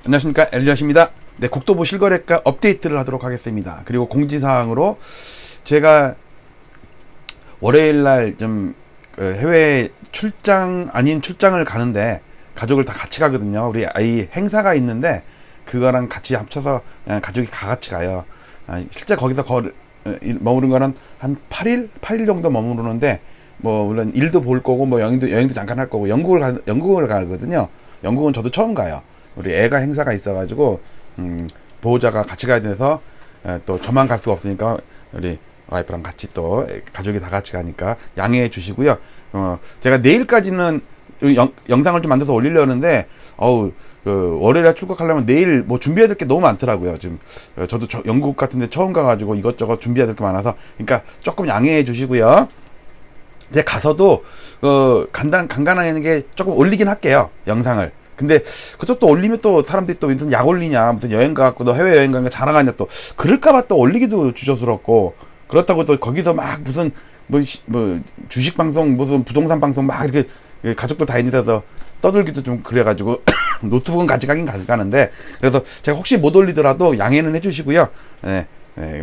안녕하십니까, 엘리엇입니다. 네, 국토부 실거래가 업데이트를 하도록 하겠습니다. 그리고 공지사항으로 제가 월요일날 좀 해외 출장 아닌 출장을 가는데 가족을 다 같이 가거든요. 우리 아이 행사가 있는데 그거랑 같이 합쳐서 그냥 가족이 다 같이 가요. 실제 거기서 머무른 거는 한 8일 정도 머무르는데, 뭐 물론 일도 볼 거고 뭐 여행도 잠깐 할 거고 영국을 가거든요. 영국은 저도 처음 가요. 우리 애가 행사가 있어가지고 보호자가 같이 가야 돼서 또 저만 갈 수가 없으니까 우리 와이프랑 같이 또 가족이 다 같이 가니까 양해해 주시고요. 제가 내일까지는 영상을 좀 만들어서 올리려는데 월요일에 출국하려면 내일 뭐 준비해야 될 게 너무 많더라고요. 지금 저도 영국 같은데 처음 가가지고 이것저것 준비해야 될 게 많아서, 그러니까 조금 양해해 주시고요. 이제 가서도 간단하게 게 조금 올리긴 할게요, 영상을. 근데 그것도 올리면 또 사람들이 또 무슨 약 올리냐, 무슨 여행 가고 너 해외 여행 가는 거 자랑하냐, 또 그럴까봐 또 올리기도 주저스럽고, 그렇다고 또 거기서 막 무슨 뭐 주식 방송, 무슨 부동산 방송 막 이렇게 가족들 다 있는 데서 떠들기도 좀 그래가지고 노트북은 가져가긴 가져가는데, 그래서 제가 혹시 못 올리더라도 양해는 해주시고요.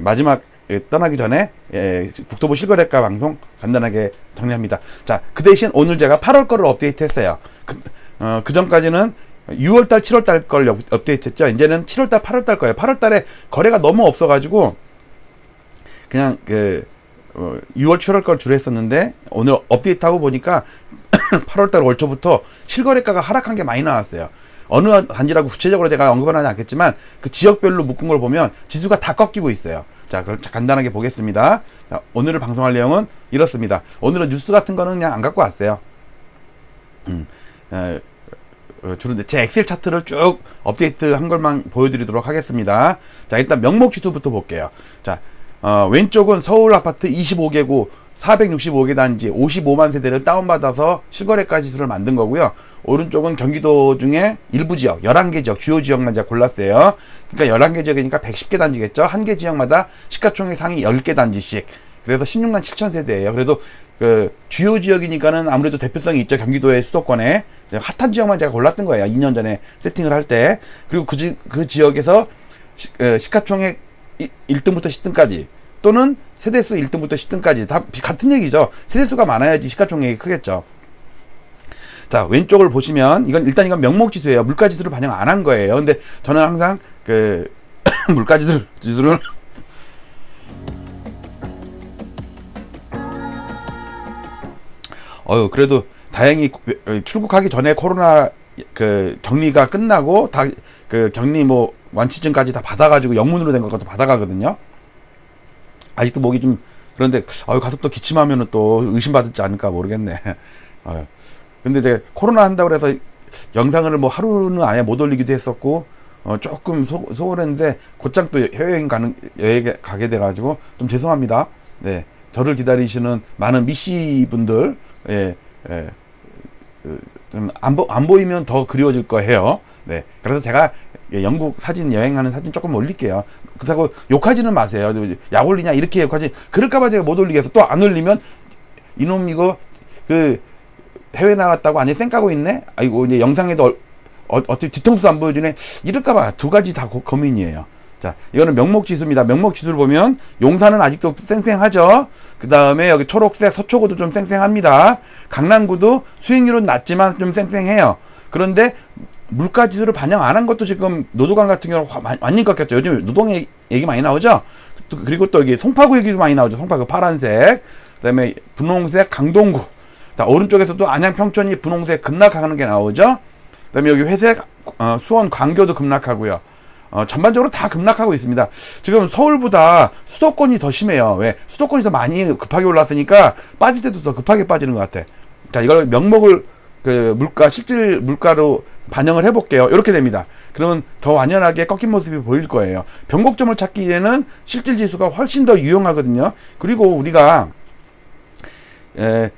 마지막 떠나기 전에 국토부 실거래가 방송 간단하게 정리합니다. 자, 그 대신 오늘 제가 8월 거를 업데이트 했어요. 그 전까지는 6월달, 7월달 걸 업데이트 했죠. 이제는 7월달, 8월달 거예요. 8월달에 거래가 너무 없어가지고 그냥 6월, 7월 걸 주로 했었는데, 오늘 업데이트하고 보니까 8월달 올 초부터 실거래가가 하락한 게 많이 나왔어요. 어느 단지라고 구체적으로 제가 언급은 하지 않겠지만 그 지역별로 묶은 걸 보면 지수가 다 꺾이고 있어요. 자, 그럼 간단하게 보겠습니다. 자, 오늘 방송할 내용은 이렇습니다. 오늘은 뉴스 같은 거는 그냥 안 갖고 왔어요. 주로 제 엑셀 차트를 쭉 업데이트 한 걸만 보여드리도록 하겠습니다. 자, 일단 명목 지수부터 볼게요. 자, 왼쪽은 서울 아파트 25개구 465개 단지 55만 세대를 다운받아서 실거래가 지수를 만든 거고요. 오른쪽은 경기도 중에 일부 지역 11개 지역, 주요 지역만 제가 골랐어요. 그러니까 11개 지역이니까 110개 단지겠죠. 한 개 지역마다 시가총액 상위 10개 단지씩. 그래서 16만 7천 세대예요. 그래서 주요 지역이니까는 아무래도 대표성이 있죠. 경기도의 수도권에 핫한 지역만 제가 골랐던 거예요, 2년 전에 세팅을 할 때. 그리고 그 지역에서 시가총액 1등부터 10등까지, 또는 세대수 1등부터 10등까지 다 같은 얘기죠. 세대수가 많아야지 시가총액이 크겠죠. 자, 왼쪽을 보시면 이건 명목지수예요. 물가지수를 반영 안 한 거예요. 근데 저는 항상 물가지수를 그래도 다행히 출국하기 전에 코로나 격리가 끝나고 다 격리 뭐 완치증까지 다 받아가지고 영문으로 된 것도 받아가거든요. 아직도 목이 좀 그런데 가서 또 기침하면은 또 의심받을지 않을까 모르겠네. 근데 이제 코로나 한다고 그래서 영상을 뭐 하루는 아예 못 올리기도 했었고 조금 소홀했는데 곧장 또 여행 가게 돼가지고 좀 죄송합니다. 네, 저를 기다리시는 많은 미씨 분들, 좀 안 보이면 더 그리워질 거예요. 네, 그래서 제가 영국 사진, 여행하는 사진 조금 올릴게요. 그렇다고 욕하지는 마세요. 약 올리냐 이렇게 욕하지, 그럴까봐 제가 못 올리겠어. 또 안 올리면 이놈 이거 해외 나갔다고 완전 쌩 까고 있네. 아이고, 이제 영상에도 어떻게 뒤통수 안 보여주네. 이럴까봐 두 가지 다 고민이에요. 자, 이거는 명목지수입니다. 명목지수를 보면 용산은 아직도 쌩쌩하죠. 그 다음에 여기 초록색 서초구도 좀 쌩쌩합니다. 강남구도 수익률은 낮지만 좀 쌩쌩해요. 그런데 물가지수를 반영 안 한 것도 지금 노도강 같은 경우는 완전히 꺾였죠. 요즘 노동 얘기 많이 나오죠. 그리고 또 여기 송파구 얘기도 많이 나오죠. 송파구 파란색, 그 다음에 분홍색 강동구. 자, 오른쪽에서도 안양 평촌이 분홍색 급락하는 게 나오죠. 그 다음에 여기 회색 수원 광교도 급락하고요. 전반적으로 다 급락하고 있습니다. 지금 서울보다 수도권이 더 심해요. 왜? 수도권이 더 많이 급하게 올랐으니까 빠질 때도 더 급하게 빠지는 것 같아. 자, 이걸 명목을 실질 물가로 반영을 해볼게요. 이렇게 됩니다. 그러면 더 완연하게 꺾인 모습이 보일 거예요. 변곡점을 찾기에는 실질 지수가 훨씬 더 유용하거든요. 그리고 우리가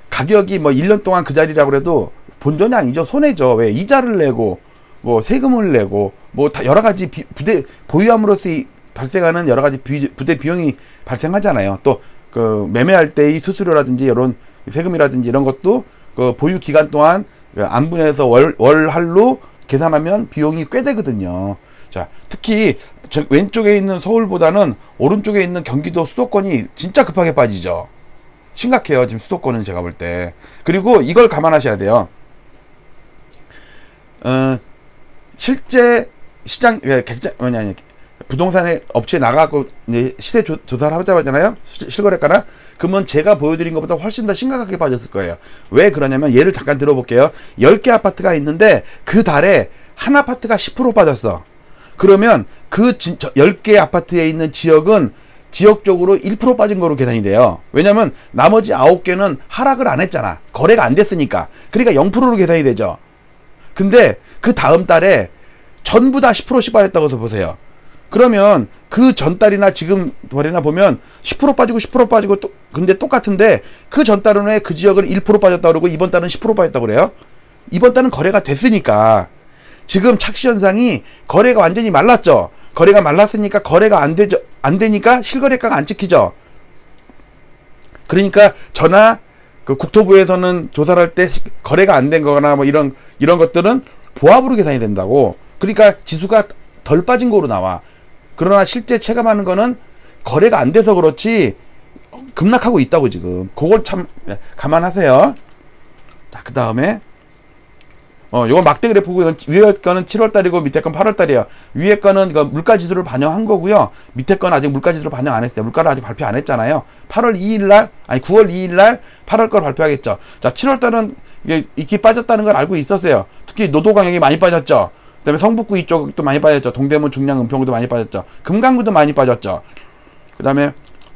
가격이 뭐 1년 동안 그 자리라고 해도 본전이 아니죠. 손해죠. 왜? 이자를 내고 뭐 세금을 내고 뭐 다 여러 가지 부대 보유함으로써 발생하는 여러 가지 부대 비용이 발생하잖아요. 또 매매할 때의 수수료라든지 이런 세금이라든지 이런 것도 보유 기간 동안 안분해서 월할로 계산하면 비용이 꽤 되거든요. 자, 특히 왼쪽에 있는 서울보다는 오른쪽에 있는 경기도 수도권이 진짜 급하게 빠지죠. 심각해요. 지금 수도권은 제가 볼 때. 그리고 이걸 감안하셔야 돼요. 실제 시장, 부동산의 업체에 나가고 시세 조사를 하자잖아요. 실거래가나. 그러면 제가 보여드린 것보다 훨씬 더 심각하게 빠졌을 거예요. 왜 그러냐면 예를 잠깐 들어볼게요. 10개 아파트가 있는데 그 달에 한 아파트가 10% 빠졌어. 그러면 그 10개 아파트에 있는 지역은 지역적으로 1% 빠진 거로 계산이 돼요. 왜냐면 나머지 9개는 하락을 안 했잖아. 거래가 안 됐으니까. 그러니까 0%로 계산이 되죠. 근데 그 다음 달에 전부 다 10%씩 빠졌다고 해서 보세요. 그러면 그 전달이나 지금 달이나 보면 10% 빠지고 10% 빠지고 근데 똑같은데 그 전달은 왜 그 지역을 1% 빠졌다고 그러고 이번 달은 10% 빠졌다고 그래요? 이번 달은 거래가 됐으니까. 지금 착시 현상이 거래가 완전히 말랐죠. 거래가 말랐으니까 거래가 안 되죠. 안 되니까 실거래가가 안 찍히죠. 그러니까 저나 그 국토부에서는 조사를 할 때 거래가 안 된 거나 뭐 이런 것들은 보합으로 계산이 된다고. 그러니까 지수가 덜 빠진 거로 나와. 그러나 실제 체감하는 거는 거래가 안 돼서 그렇지 급락하고 있다고 지금. 그걸 참 감안하세요. 자, 그 다음에 요건 막대 그래프고 위에 거는 7월달이고 밑에 건 8월달이에요. 위에 거는 물가 지수를 반영한 거고요. 밑에 건 아직 물가 지수를 반영 안 했어요. 물가를 아직 발표 안 했잖아요. 9월 2일날 8월 걸 발표하겠죠. 자, 7월달은 이게 익히 빠졌다는 걸 알고 있었어요. 특히 노도강역이 많이 빠졌죠. 그 다음에 성북구 이쪽도 많이 빠졌죠. 동대문, 중량, 은평구도 많이 빠졌죠. 금강구도 많이 빠졌죠. 그 다음에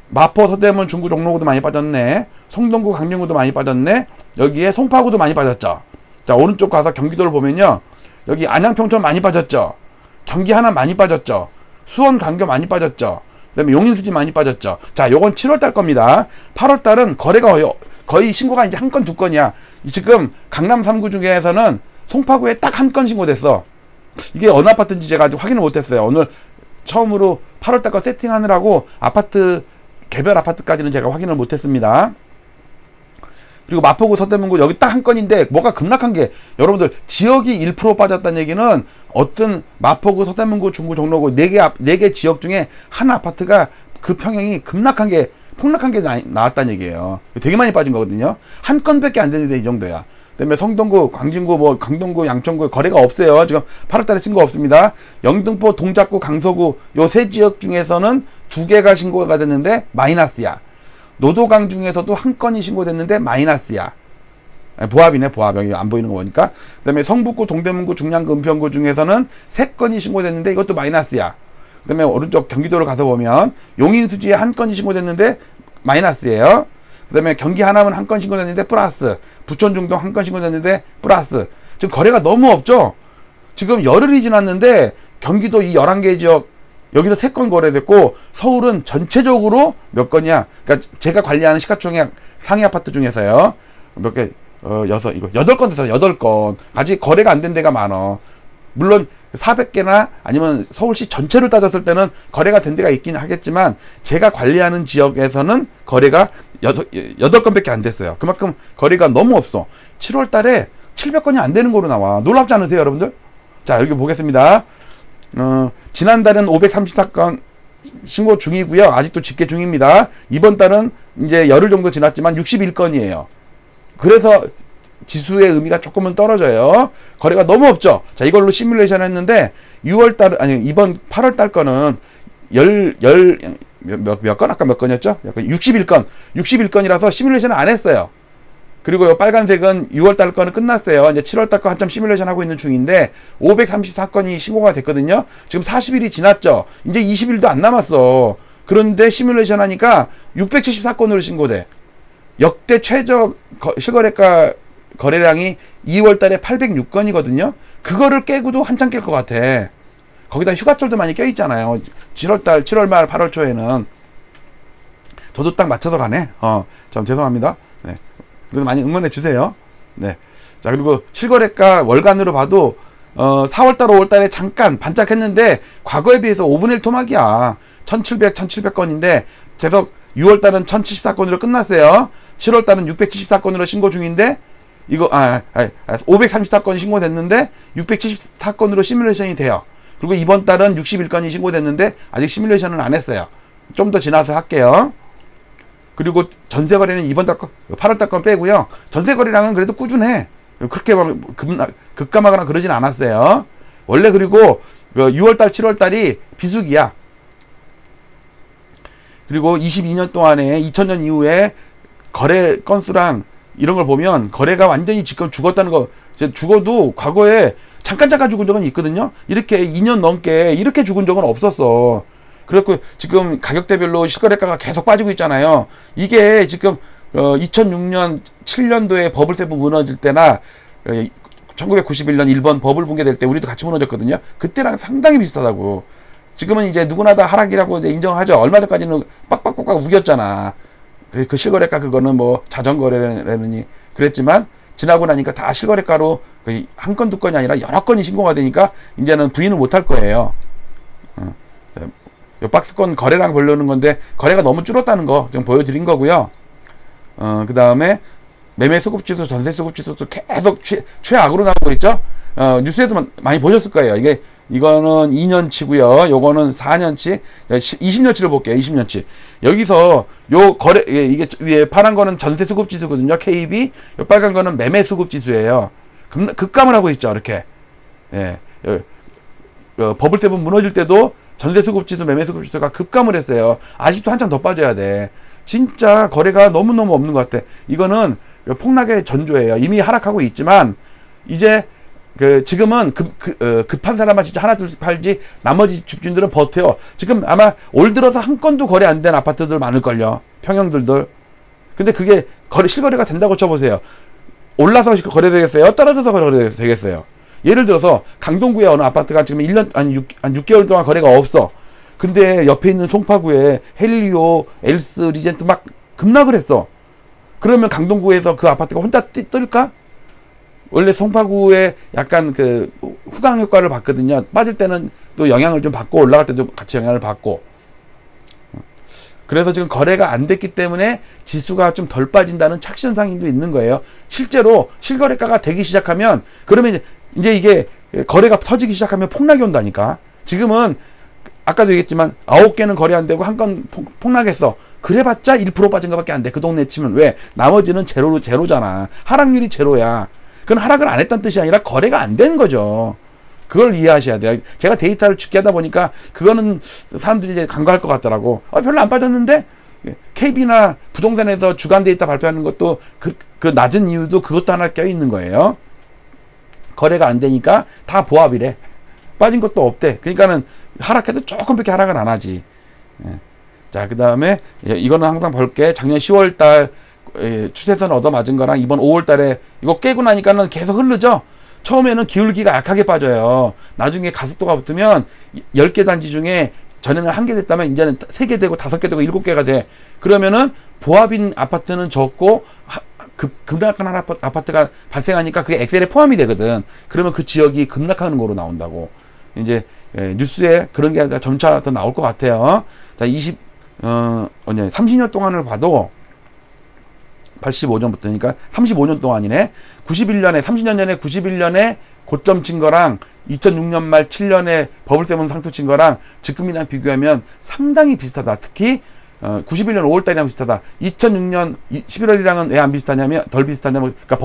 마포, 서대문, 중구, 종로구도 많이 빠졌네. 성동구, 강릉구도 많이 빠졌네. 여기에 송파구도 많이 빠졌죠. 자, 오른쪽 가서 경기도를 보면요. 여기 안양, 평촌 많이 빠졌죠. 경기 하나 많이 빠졌죠. 수원, 광교 많이 빠졌죠. 그 다음에 용인, 수지 많이 빠졌죠. 자, 요건 7월달 겁니다. 8월달은 거래가 거의 신고가 이제 한 건, 두 건이야. 지금 강남 3구 중에서는 송파구에 딱 한 건 신고됐어. 이게 어느 아파트인지 제가 아직 확인을 못했어요. 오늘 처음으로 8월달 거 세팅하느라고 개별 아파트까지는 제가 확인을 못했습니다. 그리고 마포구, 서대문구 여기 딱 한 건인데 뭐가 급락한 게 여러분들 지역이 1% 빠졌다는 얘기는 어떤 마포구, 서대문구, 중구, 종로구 4개 지역 중에 한 아파트가 그 평형이 폭락한 게 나왔다는 얘기예요. 되게 많이 빠진 거거든요. 한 건밖에 안 되는데 이 정도야. 그다음에 성동구, 광진구, 강동구, 양천구 거래가 없어요. 지금 8월달에 신고 없습니다. 영등포, 동작구, 강서구 요 세 지역 중에서는 2개가 신고가 됐는데 마이너스야. 노도강 중에서도 한 건이 신고됐는데 마이너스야. 보합이네, 보합. 여기 안 보이는 거 보니까. 그 다음에 성북구, 동대문구, 중량구, 은평구 중에서는 3건이 신고됐는데 이것도 마이너스야. 그 다음에 오른쪽 경기도로 가서 보면 용인, 수지에 한 건이 신고됐는데 마이너스예요. 그 다음에 경기 하남은 한 건 신고됐는데 플러스. 부천 중동 한 건 신고됐는데 플러스. 지금 거래가 너무 없죠. 지금 열흘이 지났는데 경기도 이 11개 지역 여기서 3건 거래됐고 서울은 전체적으로 몇 건이야. 그러니까 제가 관리하는 시가총액 상위 아파트 중에서요. 몇 개? 8건 됐어. 8건. 아직 거래가 안 된 데가 많어. 물론 400개나 아니면 서울시 전체를 따졌을 때는 거래가 된 데가 있긴 하겠지만 제가 관리하는 지역에서는 거래가 8건밖에 안 됐어요. 그만큼 거래가 너무 없어. 7월 달에 700건이 안 되는 거로 나와. 놀랍지 않으세요, 여러분들? 자, 여기 보겠습니다. 지난달은 534건 신고 중이고요. 아직도 집계 중입니다. 이번 달은 이제 열흘 정도 지났지만 61건이에요. 그래서 지수의 의미가 조금은 떨어져요. 거래가 너무 없죠. 자, 이걸로 시뮬레이션 했는데 이번 8월 달 거는 몇 건? 아까 몇 건이었죠? 61건. 61건이라서 시뮬레이션을 안 했어요. 그리고 이 빨간색은 6월 달 거는 끝났어요. 이제 7월 달 거 한참 시뮬레이션 하고 있는 중인데 534건이 신고가 됐거든요. 지금 40일이 지났죠. 이제 20일도 안 남았어. 그런데 시뮬레이션 하니까 674건으로 신고돼. 역대 최저 실거래가 거래량이 2월 달에 806건이거든요. 그거를 깨고도 한참 깰 것 같아. 거기다 휴가철도 많이 껴있잖아요. 7월달, 7월 말, 8월 초에는. 저도 딱 맞춰서 가네. 참 죄송합니다. 네. 그래도 많이 응원해 주세요. 네. 자, 그리고 실거래가 월간으로 봐도 4월달, 5월달에 잠깐 반짝했는데 과거에 비해서 5분의 1 토막이야. 1700건인데 계속 6월달은 1074건으로 끝났어요. 7월달은 674건으로 신고 중인데 이거 530사건이 신고됐는데 674건으로 시뮬레이션이 돼요. 그리고 이번 달은 61건이 신고됐는데 아직 시뮬레이션은 안 했어요. 좀 더 지나서 할게요. 그리고 전세 거래는 이번 달 8월 달 건 빼고요. 전세 거래량은 그래도 꾸준해. 그렇게 막 급감하거나 그러진 않았어요. 원래 그리고 6월 달, 7월 달이 비수기야. 그리고 22년 동안에 2000년 이후에 거래 건수랑 이런 걸 보면 거래가 완전히 지금 죽었다는 거, 죽어도 과거에 잠깐 죽은 적은 있거든요. 이렇게 2년 넘게 이렇게 죽은 적은 없었어. 그래갖고 지금 가격대별로 실거래가가 계속 빠지고 있잖아요. 이게 지금 2006년 7년도에 버블세븐 무너질 때나 1991년 일본 버블 붕괴될 때 우리도 같이 무너졌거든요. 그때랑 상당히 비슷하다고. 지금은 이제 누구나 다 하락이라고 이제 인정하죠. 얼마 전까지는 빡빡빡빡 우겼잖아. 그 실거래가 그거는 뭐 자전거래라느니 그랬지만 지나고 나니까 다 실거래가로 한 건 두 건이 아니라 여러 건이 신고가 되니까 이제는 부인을 못 할 거예요. 요 박스권 거래량 보려는 건데 거래가 너무 줄었다는 거 좀 보여드린 거고요. 그 다음에 매매 수급지수, 전세 수급지수도 계속 최악으로 나오고 있죠. 뉴스에서 많이 보셨을 거예요. 이거는 2년치고요. 요거는 4년치, 20년치를 볼게요. 20년치. 여기서 요 거래, 이게 위에 파란 거는 전세 수급 지수거든요. KB. 요 빨간 거는 매매 수급 지수예요. 급감을 하고 있죠. 이렇게. 예. 버블세븐 무너질 때도 전세 수급 지수, 매매 수급 지수가 급감을 했어요. 아직도 한참 더 빠져야 돼. 진짜 거래가 너무너무 없는 것 같아. 이거는 폭락의 전조예요. 이미 하락하고 있지만 이제 지금은 급한 사람만 진짜 하나 둘씩 팔지 나머지 집주인들은 버텨요. 지금 아마 올 들어서 한 건도 거래 안 된 아파트들 많을걸요. 평형들들. 근데 그게 실거래가 된다고 쳐보세요. 올라서 거래되겠어요? 떨어져서 거래되겠어요? 예를 들어서 강동구에 어느 아파트가 지금 1년, 한 6개월 동안 거래가 없어. 근데 옆에 있는 송파구에 헬리오, 엘스, 리젠트 막 급락을 했어. 그러면 강동구에서 그 아파트가 혼자 뜰까? 원래 송파구에 약간 후광 효과를 받거든요. 빠질 때는 또 영향을 좀 받고 올라갈 때도 같이 영향을 받고. 그래서 지금 거래가 안 됐기 때문에 지수가 좀 덜 빠진다는 착시현상도 있는 거예요. 실제로 실거래가가 되기 시작하면 그러면 이제 이게 거래가 터지기 시작하면 폭락이 온다니까. 지금은 아까도 얘기했지만 9개는 거래 안 되고 한 건 폭락했어. 그래봤자 1% 빠진 것밖에 안 돼. 그 동네 치면. 왜? 나머지는 제로잖아. 하락률이 제로야. 그건 하락을 안 했다는 뜻이 아니라 거래가 안 된 거죠. 그걸 이해하셔야 돼요. 제가 데이터를 죽게 하다 보니까 그거는 사람들이 이제 간과할 것 같더라고. 별로 안 빠졌는데 KB나 부동산에서 주간 데이터 발표하는 것도 그 낮은 이유도 그것도 하나 껴있는 거예요. 거래가 안 되니까 다 보합이래. 빠진 것도 없대. 그러니까는 하락해도 조금밖에 하락은 안 하지. 자, 그 다음에 이거는 항상 볼게. 작년 10월 달 추세선 얻어맞은 거랑 이번 5월 달에 이거 깨고 나니까는 계속 흐르죠. 처음에는 기울기가 약하게 빠져요. 나중에 가속도가 붙으면 10개 단지 중에 전에는 1개 됐다면 이제는 3개 되고 5개 되고 7개가 돼. 그러면은 보합인 아파트는 적고 급락하는 아파트가 발생하니까 그게 엑셀에 포함이 되거든. 그러면 그 지역이 급락하는 거로 나온다고. 이제 뉴스에 그런 게 점차 더 나올 것 같아요. 자, 30년 동안을 봐도 85년부터니까 35년 동안이네. 91년에 30년 전에 91년에 고점 친 거랑 2006년 말 7년에 버블세븐 상투 친 거랑 지금이랑 비교하면 상당히 비슷하다. 특히 91년 5월달이랑 비슷하다. 2006년 11월이랑은 왜 안 비슷하냐면 덜 비슷하냐면 그러니까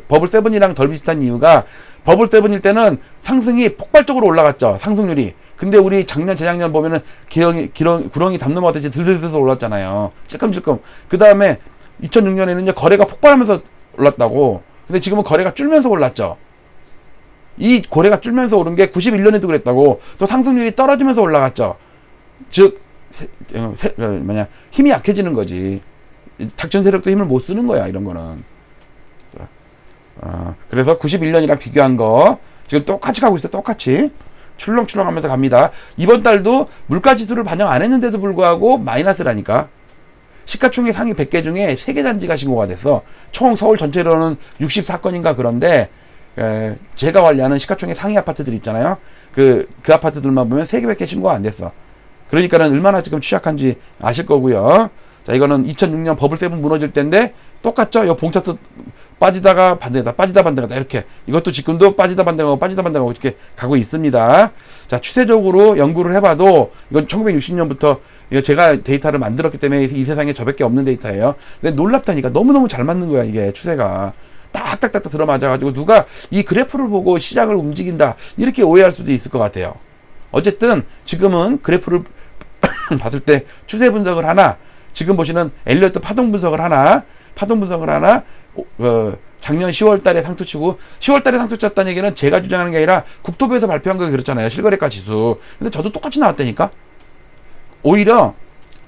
버블세븐이랑 덜 비슷한 이유가 버블세븐일 때는 상승이 폭발적으로 올라갔죠. 상승률이. 근데 우리 작년 재작년 보면은 구렁이 담 넘어서 들들들 올랐잖아요. 찔끔찔끔. 그 다음에 2006년에는 이제 거래가 폭발하면서 올랐다고. 근데 지금은 거래가 줄면서 올랐죠. 이 거래가 줄면서 오른 게 91년에도 그랬다고. 또 상승률이 떨어지면서 올라갔죠. 즉 힘이 약해지는 거지. 작전 세력도 힘을 못 쓰는 거야, 이런 거는. 그래서 91년이랑 비교한 거 지금 똑같이 가고 있어요. 똑같이 출렁출렁 하면서 갑니다. 이번 달도 물가지수를 반영 안 했는데도 불구하고 마이너스라니까. 시가총액 상위 100개 중에 3개 단지가 신고가 됐어. 총 서울 전체로는 64건인가 그런데 제가 관리하는 시가총액 상위 아파트들 있잖아요. 그 아파트들만 보면 3개밖에 신고가 안 됐어. 그러니까는 얼마나 지금 취약한지 아실 거고요. 자, 이거는 2006년 버블세븐 무너질 때인데 똑같죠? 이 빠지다가 반등했다, 빠지다 반등했다, 이렇게. 이것도 지금도 빠지다 반등하고 빠지다 반등하고 이렇게 가고 있습니다. 자, 추세적으로 연구를 해봐도 이건 1960년부터 이거 제가 데이터를 만들었기 때문에 이 세상에 저밖에 없는 데이터예요. 근데 놀랍다니까. 너무너무 잘 맞는 거야, 이게 추세가. 딱딱딱딱 들어맞아가지고 누가 이 그래프를 보고 시장을 움직인다 이렇게 오해할 수도 있을 것 같아요. 어쨌든 지금은 그래프를 봤을 때 추세 분석을 하나, 지금 보시는 엘리어트 파동 분석을 하나, 작년 10월 달에 상투 치고, 10월 달에 상투 쳤다는 얘기는 제가 주장하는 게 아니라 국토부에서 발표한 거 그렇잖아요. 실거래가 지수. 근데 저도 똑같이 나왔다니까. 오히려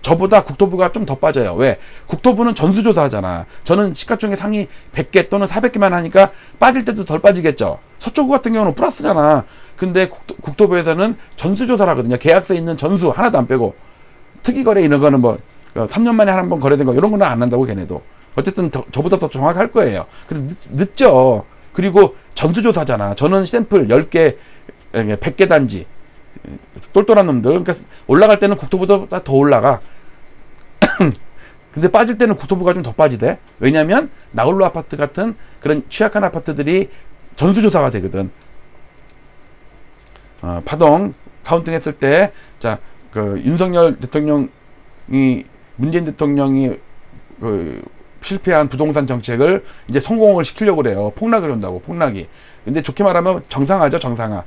저보다 국토부가 좀 더 빠져요. 왜? 국토부는 전수조사 하잖아. 저는 시가총액 상위 100개 또는 400개만 하니까 빠질 때도 덜 빠지겠죠. 서초구 같은 경우는 플러스잖아. 근데 국토부에서는 전수조사를 하거든요. 계약서에 있는 전수 하나도 안 빼고. 특이거래 이런 거는 뭐 3년 만에 한 번 거래된 거 이런 거는 안 한다고 걔네도. 어쨌든 저보다 더 정확할 거예요. 근데 늦죠. 그리고 전수조사잖아. 저는 샘플 10개, 100개 단지. 똘똘한 놈들. 그러니까 올라갈 때는 국토부보다 더 올라가. 근데 빠질 때는 국토부가 좀 더 빠지대. 왜냐면 나홀로 아파트 같은 그런 취약한 아파트들이 전수조사가 되거든. 파동 카운팅 했을 때, 자, 윤석열 대통령이, 문재인 대통령이 실패한 부동산 정책을 이제 성공을 시키려고 그래요. 폭락을 한다고, 폭락이. 근데 좋게 말하면 정상화죠, 정상화.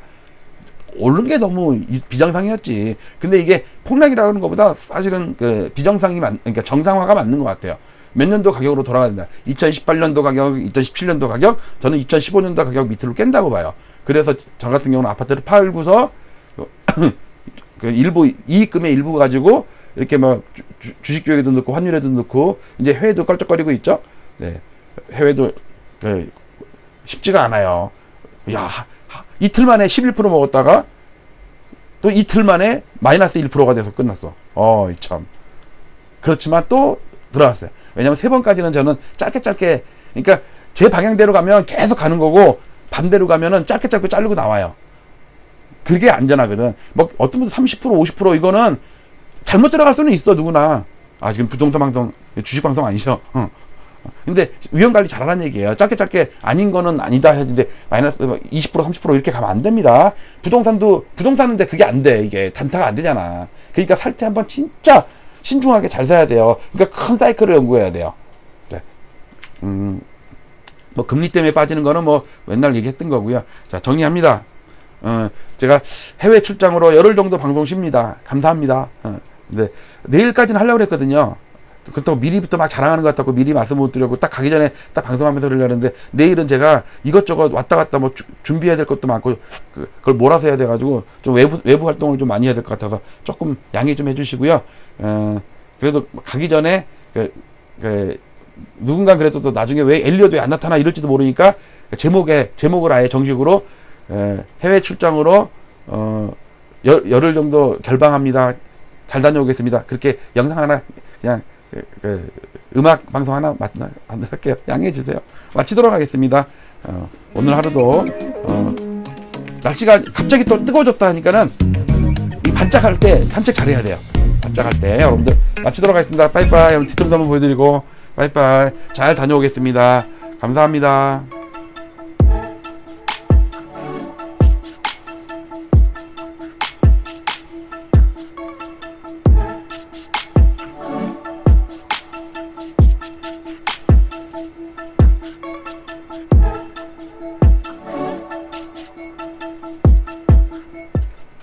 오른 게 너무 비정상이었지. 근데 이게 폭락이라고 하는 것보다 사실은 그러니까 정상화가 맞는 것 같아요. 몇 년도 가격으로 돌아가야 된다. 2018년도 가격, 2017년도 가격, 저는 2015년도 가격 밑으로 깬다고 봐요. 그래서 저 같은 경우는 아파트를 팔고서 그 일부 이익금의 일부 가지고 이렇게 뭐 주식 주식에도 넣고 환율에도 넣고 이제 해외도 껄쩍거리고 있죠. 네, 해외도 쉽지가 않아요. 야, 이틀 만에 11% 먹었다가 또 이틀 만에 마이너스 1%가 돼서 끝났어. 참. 그렇지만 또 들어왔어요. 왜냐면 3번까지는 저는 짧게, 그러니까 제 방향대로 가면 계속 가는 거고, 반대로 가면은 짧게 자르고 나와요. 그게 안전하거든. 뭐 어떤 분들 30%, 50% 이거는 잘못 들어갈 수는 있어, 누구나. 지금 부동산 방송, 주식 방송 아니죠? 근데 위험관리 잘하라는 얘기예요. 짧게 아닌 거는 아니다 했는데 마이너스 20% 30% 이렇게 가면 안 됩니다. 부동산인데 그게 안 돼. 이게 단타가 안 되잖아. 그러니까 살 때 한번 진짜 신중하게 잘 사야 돼요. 그러니까 큰 사이클을 연구해야 돼요. 네. 뭐 금리 때문에 빠지는 거는 뭐 맨날 얘기했던 거고요. 자, 정리합니다. 제가 해외 출장으로 열흘 정도 방송 쉽니다. 감사합니다. 근데 내일까지는 하려고 그랬거든요. 그렇다고 미리부터 막 자랑하는 것 같다고 미리 말씀 못 드렸고, 딱 가기 전에 딱 방송하면서 그러려고 했는데, 내일은 제가 이것저것 왔다 갔다 뭐 준비해야 될 것도 많고, 그걸 몰아서 해야 돼가지고, 좀 외부 활동을 좀 많이 해야 될 것 같아서 조금 양해 좀 해주시고요. 그래도 가기 전에, 누군가 그래도 또 나중에 왜 엘리엇 왜 안 나타나 이럴지도 모르니까, 제목을 아예 정식으로, 해외 출장으로, 열흘 정도 결방합니다. 잘 다녀오겠습니다. 그렇게 영상 하나, 그냥, 음악 방송 하나 만들게요. 양해해 주세요. 마치도록 하겠습니다. 오늘 하루도 날씨가 갑자기 또 뜨거워졌다 하니까는 이 반짝할 때 산책 잘해야 돼요. 반짝할 때 여러분들 마치도록 하겠습니다. 빠이빠이. 오늘 뒤통수 한번 보여드리고 빠이빠이. 잘 다녀오겠습니다. 감사합니다.